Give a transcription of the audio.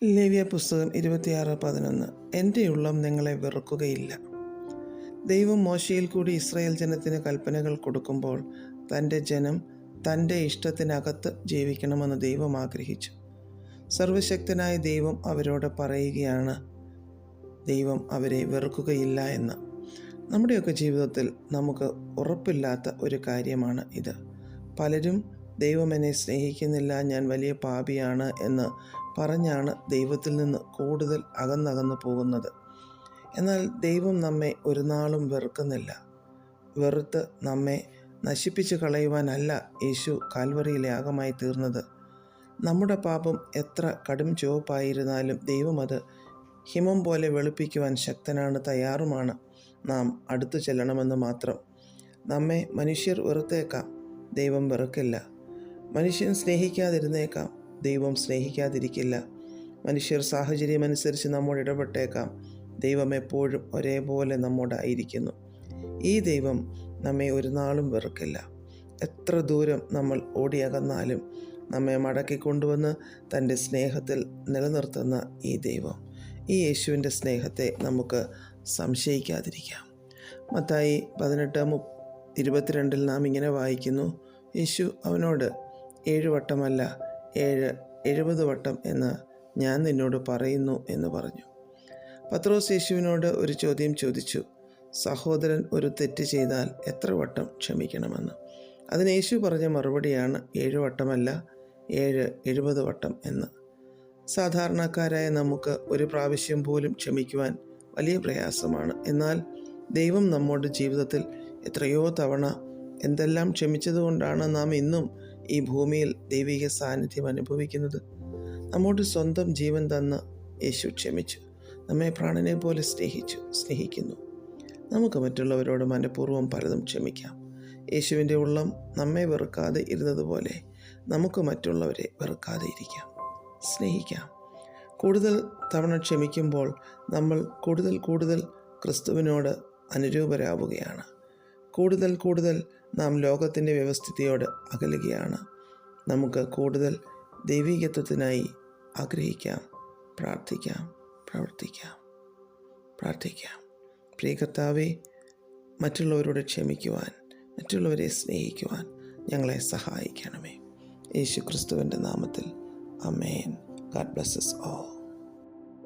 ലേവ്യ പുസ്തകം 26:11. എൻ്റെ ഉള്ളം നിങ്ങളെ വെറുക്കുകയില്ല. ദൈവം മോശയിൽ കൂടി ഇസ്രായേൽ ജനത്തിന് കൽപ്പനകൾ കൊടുക്കുമ്പോൾ തൻ്റെ ജനം തൻ്റെ ഇഷ്ടത്തിനകത്ത് ജീവിക്കണമെന്ന് ദൈവം ആഗ്രഹിച്ചു. സർവശക്തനായ ദൈവം അവരോട് പറയുകയാണ്, ദൈവം അവരെ വെറുക്കുകയില്ല എന്ന്. നമ്മുടെയൊക്കെ ജീവിതത്തിൽ നമുക്ക് ഉറപ്പില്ലാത്ത ഒരു കാര്യമാണ് ഇത്. പലരും ദൈവം എന്നെ സ്നേഹിക്കുന്നില്ല, ഞാൻ വലിയ പാപിയാണ് എന്ന് പറഞ്ഞാണ് ദൈവത്തിൽ നിന്ന് കൂടുതൽ അകന്നകന്നു പോകുന്നത്. എന്നാൽ ദൈവം നമ്മെ ഒരു നാളും വെറുക്കുന്നില്ല. വെറുത്ത് നമ്മെ നശിപ്പിച്ച് കളയുവാനല്ല യേശു കാൽവറിയിൽ യാഗമായി തീർന്നത്. നമ്മുടെ പാപം എത്ര കടും ചുവപ്പായിരുന്നാലും ദൈവം അത് ഹിമം പോലെ വെളുപ്പിക്കുവാൻ ശക്തനാണ്, തയ്യാറുമാണ്. നാം അടുത്തു ചെല്ലണമെന്ന് മാത്രം. നമ്മെ മനുഷ്യർ വെറുത്തേക്കാം, ദൈവം വെറുക്കില്ല. മനുഷ്യൻ സ്നേഹിക്കാതിരുന്നേക്കാം, ദൈവം സ്നേഹിക്കാതിരിക്കില്ല. മനുഷ്യർ സാഹചര്യമനുസരിച്ച് നമ്മോട് ഇടപെട്ടേക്കാം, ദൈവം എപ്പോഴും ഒരേപോലെ നമ്മോടായിരിക്കുന്നു. ഈ ദൈവം നമ്മെ ഒരു നാളും വെറുക്കില്ല. എത്ര ദൂരം നമ്മൾ ഓടിയകന്നാലും നമ്മെ മടക്കിക്കൊണ്ടുവന്ന് തൻ്റെ സ്നേഹത്തിൽ നിലനിർത്തുന്ന ഈ ദൈവം, ഈ യേശുവിൻ്റെ സ്നേഹത്തെ നമുക്ക് സംശയിക്കാതിരിക്കാം. മത്തായി 18:22 നാം ഇങ്ങനെ വായിക്കുന്നു, യേശു അവനോട്, 7 വട്ടമല്ല 70 വട്ടം എന്ന് ഞാൻ നിന്നോട് പറയുന്നു എന്ന് പറഞ്ഞു. പത്രോസ് യേശുവിനോട് ഒരു ചോദ്യം ചോദിച്ചു, സഹോദരൻ ഒരു തെറ്റ് ചെയ്താൽ എത്ര വട്ടം ക്ഷമിക്കണമെന്ന്. അതിന് യേശു പറഞ്ഞ മറുപടിയാണ് 7 വട്ടമല്ല 70 വട്ടം എന്ന്. സാധാരണക്കാരായ നമുക്ക് ഒരു പ്രാവശ്യം പോലും ക്ഷമിക്കുവാൻ വലിയ പ്രയാസമാണ്. എന്നാൽ ദൈവം നമ്മോട് ജീവിതത്തിൽ എത്രയോ തവണ എന്തെല്ലാം ക്ഷമിച്ചതുകൊണ്ടാണ് നാം ഇന്നും ഈ ഭൂമിയിൽ ദൈവിക സാന്നിധ്യം അനുഭവിക്കുന്നത്. നമ്മോട് സ്വന്തം ജീവൻ തന്ന് യേശു ക്ഷമിച്ചു, നമ്മെ പ്രാണനെ പോലെ സ്നേഹിക്കുന്നു. നമുക്ക് മറ്റുള്ളവരോട് മനഃപൂർവ്വം പലതും ക്ഷമിക്കാം. യേശുവിൻ്റെ ഉള്ളം നമ്മെ വെറുക്കാതെ ഇരുന്നതുപോലെ നമുക്ക് മറ്റുള്ളവരെ വെറുക്കാതെ ഇരിക്കാം, സ്നേഹിക്കാം. കൂടുതൽ തവണ ക്ഷമിക്കുമ്പോൾ നമ്മൾ കൂടുതൽ ക്രിസ്തുവിനോട് അനുരൂപരാവുകയാണ്. കൂടുതൽ നാം ലോകത്തിൻ്റെ വ്യവസ്ഥിതിയോട് അകലുകയാണ്. നമുക്ക് കൂടുതൽ ദൈവികത്വത്തിനായി ആഗ്രഹിക്കാം, പ്രാർത്ഥിക്കാം, പ്രവർത്തിക്കാം. പ്രിയ കർത്താവേ, മറ്റുള്ളവരോട് ക്ഷമിക്കുവാൻ, മറ്റുള്ളവരെ സ്നേഹിക്കുവാൻ ഞങ്ങളെ സഹായിക്കണമേ. യേശു ക്രിസ്തുവിൻ്റെ നാമത്തിൽ ആമേൻ. God bless us all.